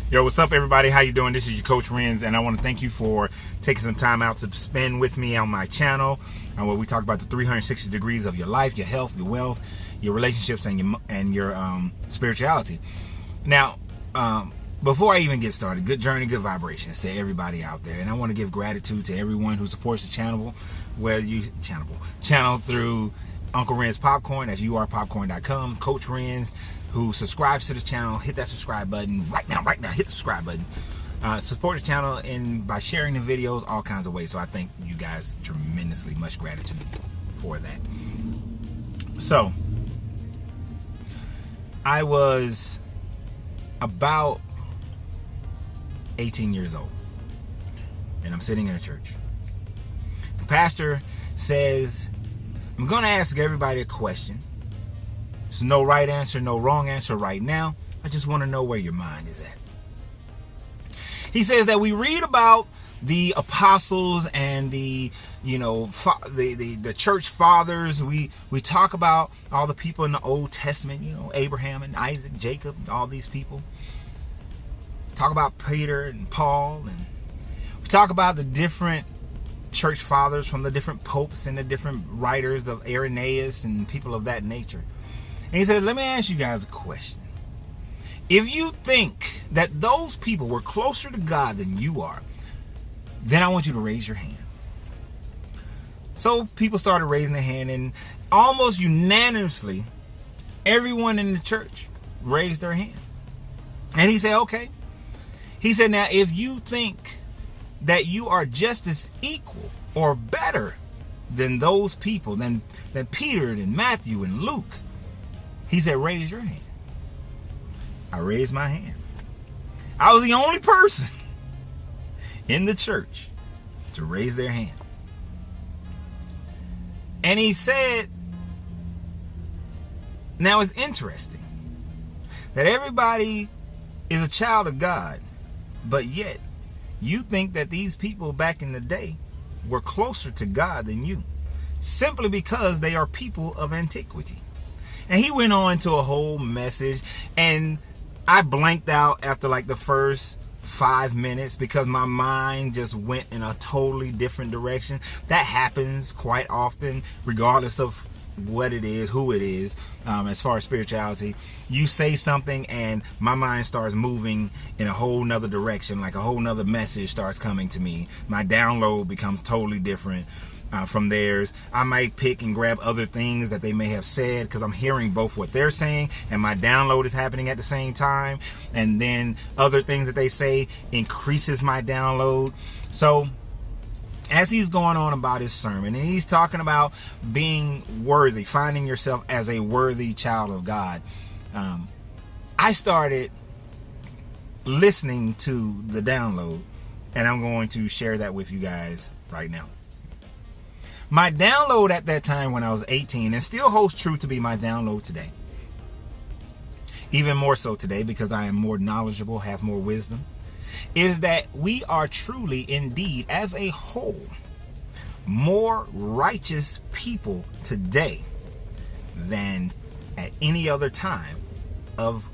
Yo, what's up, everybody? How you doing? This is your Coach Renz, and I want to thank you for taking some time out to spend with me on my channel, where we talk about the 360 degrees of your life, your health, your wealth, your relationships, and your spirituality. Now, before I even get started, good journey, good vibrations to everybody out there, and I want to give gratitude to everyone who supports the channel, channel through Uncle Renz Popcorn, that's urpopcorn.com, Coach Renz, who subscribes to the channel. Hit that subscribe button right now, hit the subscribe button. Support the channel by sharing the videos, all kinds of ways. So I thank you guys tremendously, much gratitude for that. So I was about 18 years old, and I'm sitting in a church. The pastor says, I'm going to ask everybody a question. There's no right answer, no wrong answer right now. I just want to know where your mind is at. He says that we read about the apostles and the church fathers. We talk about all the people in the Old Testament, Abraham and Isaac, Jacob, all these people. Talk about Peter and Paul, and we talk about the different church fathers from the different popes and the different writers of Irenaeus and people of that nature. And he said, let me ask you guys a question. If you think that those people were closer to God than you are, then I want you to raise your hand. So people started raising their hand, and almost unanimously, everyone in the church raised their hand. And he said, okay. He said, now, if you think that you are just as equal or better than those people, than Peter and Matthew and Luke, he said, raise your hand. I raised my hand. I was the only person in the church to raise their hand. And he said, now it's interesting that everybody is a child of God, but yet you think that these people back in the day were closer to God than you, simply because they are people of antiquity. And he went on to a whole message, and I blanked out after like the first 5 minutes because my mind just went in a totally different direction. That happens quite often, regardless of what it is, who it is, as far as spirituality. You say something and my mind starts moving in a whole nother direction, like a whole nother message starts coming to me. My download becomes totally different from theirs. I might pick and grab other things that they may have said because I'm hearing both what they're saying and my download is happening at the same time, and then other things that they say increases my download. So as he's going on about his sermon, and he's talking about being worthy, finding yourself as a worthy child of God, I started listening to the download, and I'm going to share that with you guys right now. My download at that time when I was 18, and still holds true to be my download today, even more so today because I am more knowledgeable, have more wisdom, is that we are truly, indeed, as a whole, more righteous people today than at any other time of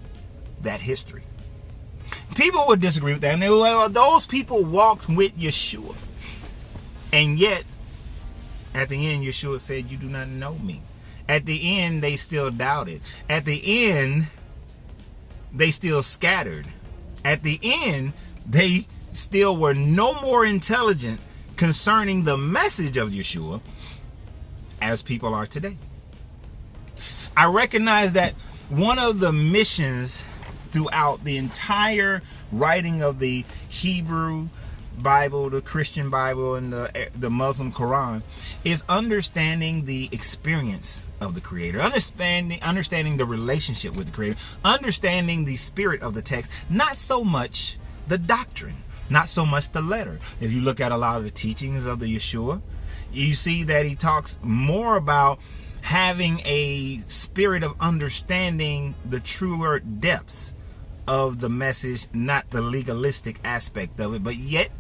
that history. People would disagree with that, and they were like, well, those people walked with Yeshua, and yet at the end, Yeshua said, you do not know me. At the end, they still doubted. At the end, they still scattered. At the end, they still were no more intelligent concerning the message of Yeshua as people are today. I recognize that one of the missions throughout the entire writing of the Hebrew Bible, the Christian Bible, and the Muslim Quran is understanding the experience of the Creator, understanding the relationship with the Creator, understanding the spirit of the text, not so much the doctrine, not so much the letter. If you look at a lot of the teachings of the Yeshua, you see that he talks more about having a spirit of understanding the truer depths of the message, not the legalistic aspect of it, but yet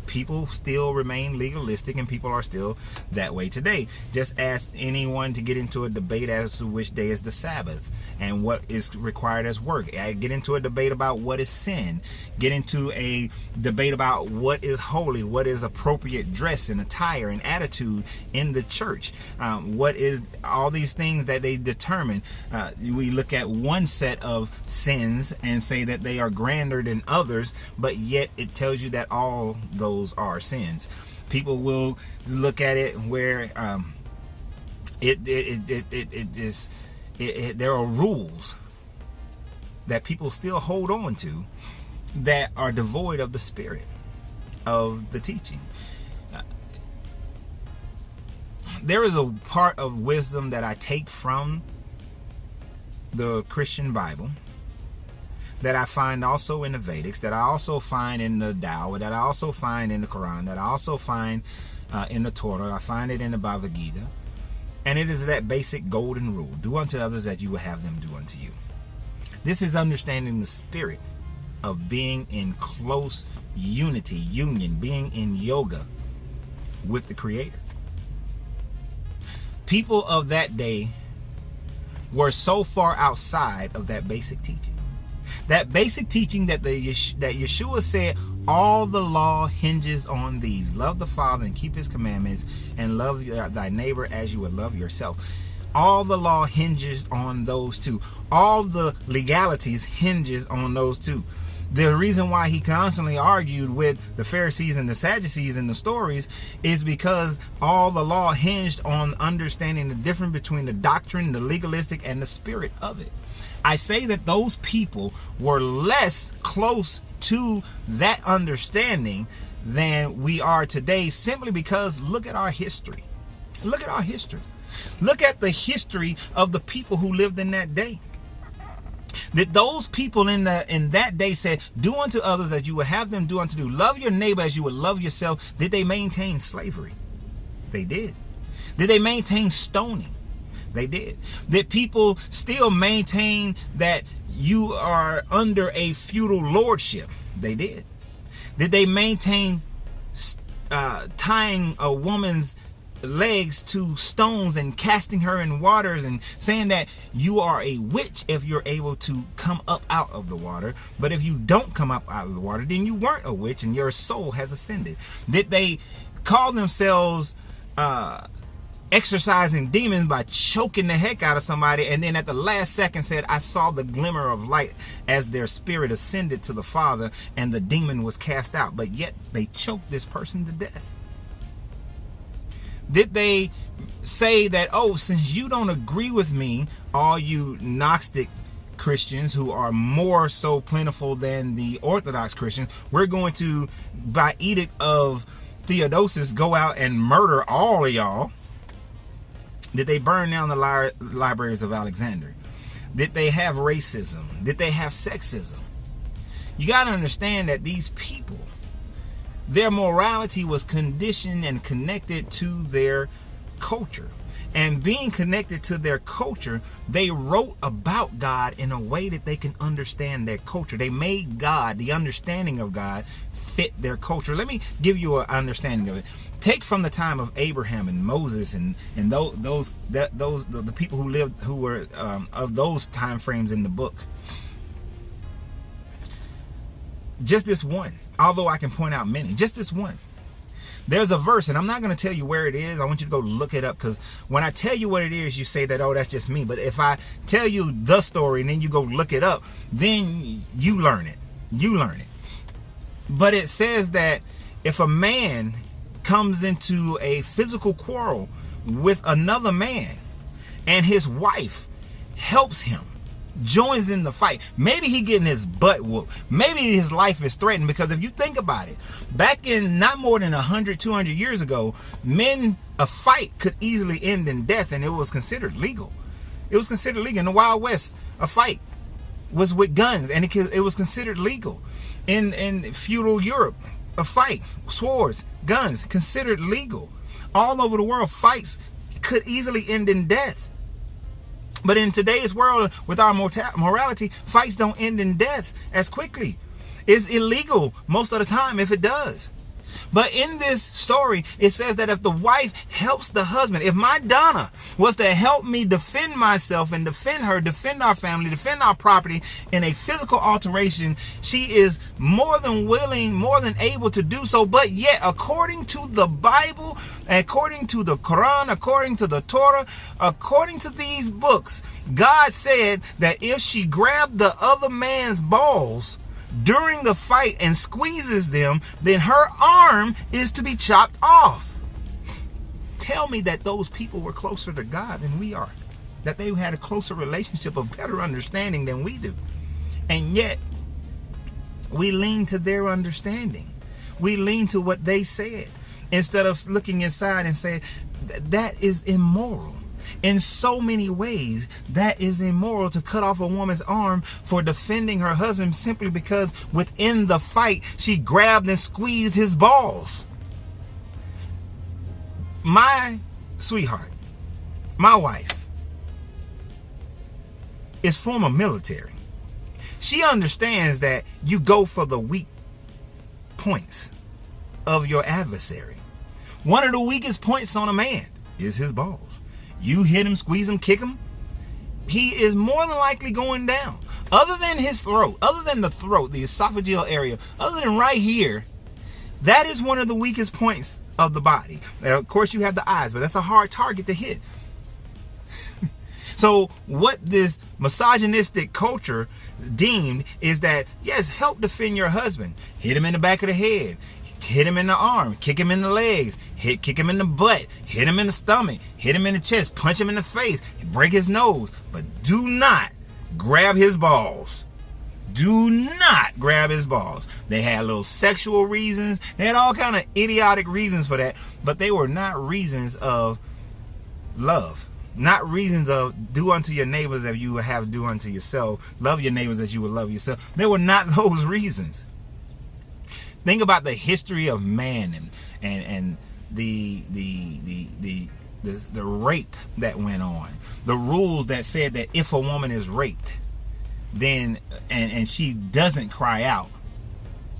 People still remain legalistic, and people are still that way today. Just ask anyone to get into a debate as to which day is the Sabbath and what is required as work. Get into a debate about what is sin. Get into a debate about what is holy, what is appropriate dress and attire and attitude in the church. What is all these things that they determine. We look at one set of sins and say that they are grander than others, but yet it tells you that all those are sins. People will look at it where there are rules that people still hold on to that are devoid of the spirit of the teaching. There is a part of wisdom that I take from the Christian Bible that I find also in the Vedics, that I also find in the Tao, that I also find in the Quran, that I also find in the Torah, I find it in the Bhagavad Gita. And it is that basic golden rule: do unto others that you will have them do unto you. This is understanding the spirit of being in close unity, union, being in yoga with the Creator. People of that day were so far outside of that basic teaching. That basic teaching that Yeshua said, all the law hinges on these: love the Father and keep His commandments, and love thy neighbor as you would love yourself. All the law hinges on those two. All the legalities hinges on those two. The reason why he constantly argued with the Pharisees and the Sadducees in the stories is because all the law hinged on understanding the difference between the doctrine, the legalistic, and the spirit of it. I say that those people were less close to that understanding than we are today, simply because look at our history. Look at our history. Look at the history of the people who lived in that day. That those people in that day said, do unto others as you would have them do unto you. Love your neighbor as you would love yourself. Did they maintain slavery? They did. Did they maintain stoning? They did. Did people still maintain that you are under a feudal lordship? They did. Did they maintain tying a woman's legs to stones and casting her in waters and saying that you are a witch if you're able to come up out of the water, but if you don't come up out of the water, then you weren't a witch and your soul has ascended? Did they call themselves exorcising demons by choking the heck out of somebody, and then at the last second said, I saw the glimmer of light as their spirit ascended to the Father and the demon was cast out, but yet they choked this person to death? Did they say that, oh, since you don't agree with me, all you Gnostic Christians who are more so plentiful than the Orthodox Christians, we're going to, by edict of Theodosius, go out and murder all of y'all? Did they burn down the libraries of Alexander? Did they have racism? Did they have sexism? You got to understand that these people, their morality was conditioned and connected to their culture. And being connected to their culture, they wrote about God in a way that they can understand their culture. They made God, the understanding of God, fit their culture. Let me give you an understanding of it. Take from the time of Abraham and Moses and the people who lived, who were of those time frames in the book. Just this one, although I can point out many, just this one. There's a verse, and I'm not going to tell you where it is. I want you to go look it up, because when I tell you what it is, you say that, oh, that's just me. But if I tell you the story and then you go look it up, then you learn it. You learn it. But it says that if a man comes into a physical quarrel with another man and his wife helps him, joins in the fight, maybe he getting his butt whooped, maybe his life is threatened, because if you think about it, back in not more than 100, 200 years ago, a fight could easily end in death, and it was considered legal. It was considered legal. In the Wild West, a fight was with guns, and it was considered legal. In feudal Europe, a fight, swords, guns, considered legal. All over the world, fights could easily end in death. But in today's world, with our morality, fights don't end in death as quickly. It's illegal most of the time if it does. But in this story, it says that if the wife helps the husband, if my Donna was to help me defend myself and defend her, defend our family, defend our property in a physical alteration, she is more than willing, more than able to do so. But yet, according to the Bible, according to the Quran, according to the Torah, according to these books, God said that if she grabbed the other man's balls during the fight and squeezes them, then her arm is to be chopped off. Tell me that those people were closer to God than we are, that they had a closer relationship, a better understanding than we do. And yet we lean to their understanding. We lean to what they said instead of looking inside and saying that is immoral. In so many ways, that is immoral, to cut off a woman's arm for defending her husband simply because within the fight she grabbed and squeezed his balls. My sweetheart, my wife, is former military. She understands that you go for the weak points of your adversary. One of the weakest points on a man is his balls. You hit him, squeeze him, kick him, he is more than likely going down. Other than his throat, other than the throat, the esophageal area, other than right here, that is one of the weakest points of the body. Now, of course, you have the eyes, but that's a hard target to hit. So what this misogynistic culture deemed is that, yes, help defend your husband. Hit him in the back of the head. Hit him in the arm, kick him in the legs, kick him in the butt, hit him in the stomach, hit him in the chest, punch him in the face, break his nose. But do not grab his balls. Do not grab his balls. They had little sexual reasons. They had all kind of idiotic reasons for that. But they were not reasons of love. Not reasons of do unto your neighbors as you would have do unto yourself. Love your neighbors as you would love yourself. They were not those reasons. Think about the history of man and the rape that went on. The rules that said that if a woman is raped, then and she doesn't cry out,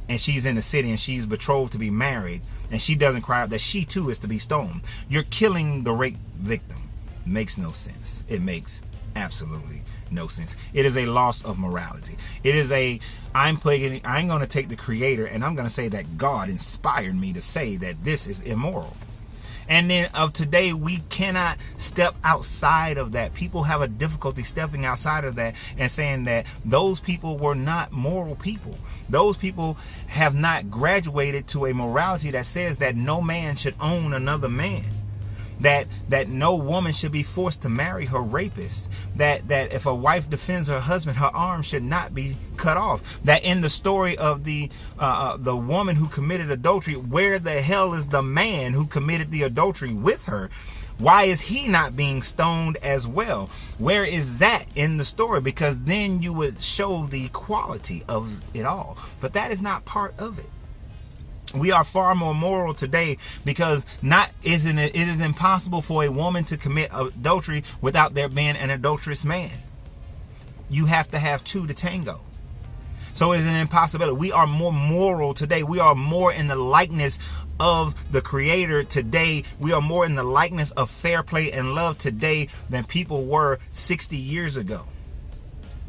and she's in the city and she's betrothed to be married, and she doesn't cry out, that she too is to be stoned. You're killing the rape victim. Makes no sense. It makes absolutely no sense. It is a loss of morality. It is I'm going to take the Creator and I'm going to say that God inspired me to say that this is immoral. And then of today, we cannot step outside of that. People have a difficulty stepping outside of that and saying that those people were not moral people. Those people have not graduated to a morality that says that no man should own another man. That no woman should be forced to marry her rapist. That if a wife defends her husband, her arm should not be cut off. That in the story of the woman who committed adultery, where the hell is the man who committed the adultery with her? Why is he not being stoned as well? Where is that in the story? Because then you would show the equality of it all. But that is not part of it. We are far more moral today because it is impossible for a woman to commit adultery without there being an adulterous man. You have to have two to tango. So it is an impossibility. We are more moral today. We are more in the likeness of the Creator today. We are more in the likeness of fair play and love today than people were 60 years ago.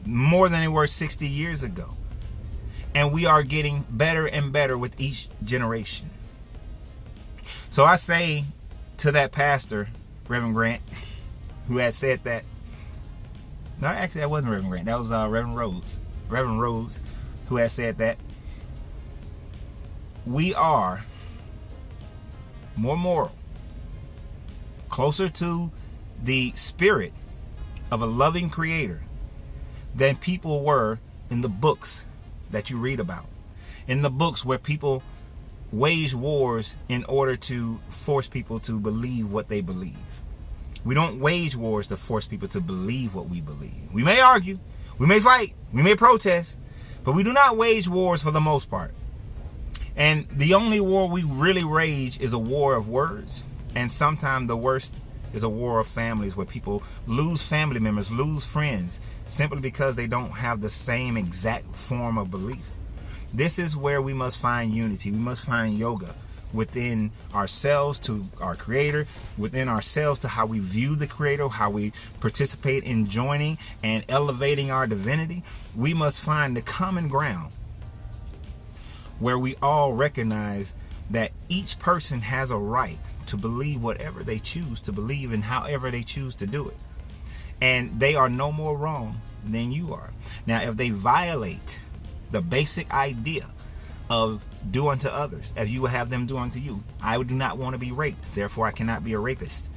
More than they were 60 years ago. And we are getting better and better with each generation. So I say to that pastor, Reverend Grant, who had said that. No, actually that wasn't Reverend Grant. That was Reverend Rhodes. Reverend Rhodes, who had said that. We are more moral, closer to the spirit of a loving Creator than people were in the books that you read about, in the books where people wage wars in order to force people to believe what they believe. We don't wage wars to force people to believe what we believe. We may argue, we may fight, we may protest, but we do not wage wars for the most part. And the only war we really wage is a war of words. And sometimes the worst is a war of families, where people lose family members, lose friends, simply because they don't have the same exact form of belief. This is where we must find unity. We must find yoga. within ourselves to our Creator, within ourselves to how we view the Creator, how we participate in joining and elevating our divinity, we must find the common ground where we all recognize that each person has a right to believe whatever they choose to believe and however they choose to do it. And they are no more wrong than you are. Now, if they violate the basic idea of do unto others as you will have them do unto you. I do not want to be raped, therefore I cannot be a rapist.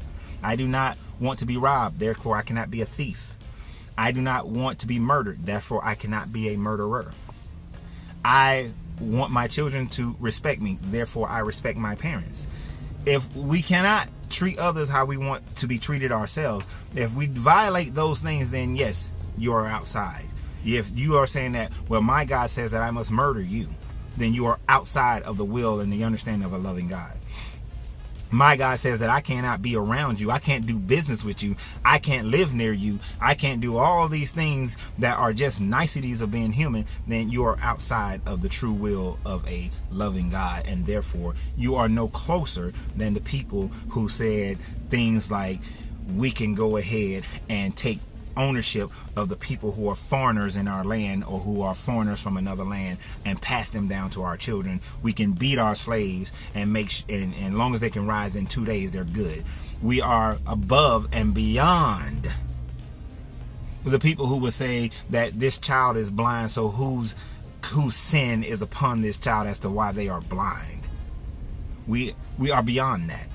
I do not want to be robbed, therefore I cannot be a thief. I do not want to be murdered, therefore I cannot be a murderer. I want my children to respect me, therefore I respect my parents. If we cannot treat others how we want to be treated ourselves, if we violate those things, then yes, you are outside. If you are saying that, well, my God says that I must murder you, then you are outside of the will and the understanding of a loving God. My God says that I cannot be around you. I can't do business with you. I can't live near you. I can't do all these things that are just niceties of being human. Then you are outside of the true will of a loving God. And therefore, you are no closer than the people who said things like, we can go ahead and take ownership of the people who are foreigners in our land or who are foreigners from another land and pass them down to our children. We can beat our slaves and and as long as they can rise in 2 days, they're good. We are above and beyond the people who would say that this child is blind, so whose sin is upon this child as to why they are blind. We are beyond that.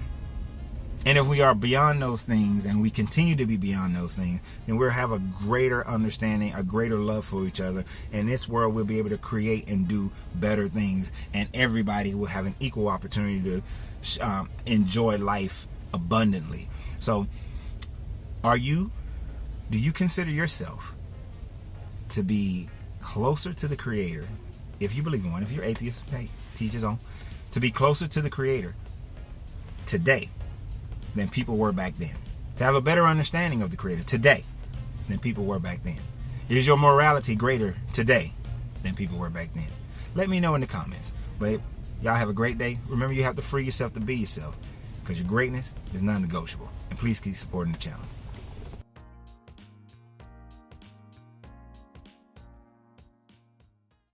And if we are beyond those things and we continue to be beyond those things, then we'll have a greater understanding, a greater love for each other. In this world, we'll be able to create and do better things. And everybody will have an equal opportunity to enjoy life abundantly. So, do you consider yourself to be closer to the Creator? If you believe in one, if you're atheist, hey, teach his own. To be closer to the Creator today than people were back then. To have a better understanding of the Creator today than people were back then. Is your morality greater today than people were back then? Let me know in the comments. But y'all have a great day. Remember, you have to free yourself to be yourself, because your greatness is non-negotiable. And please keep supporting the channel.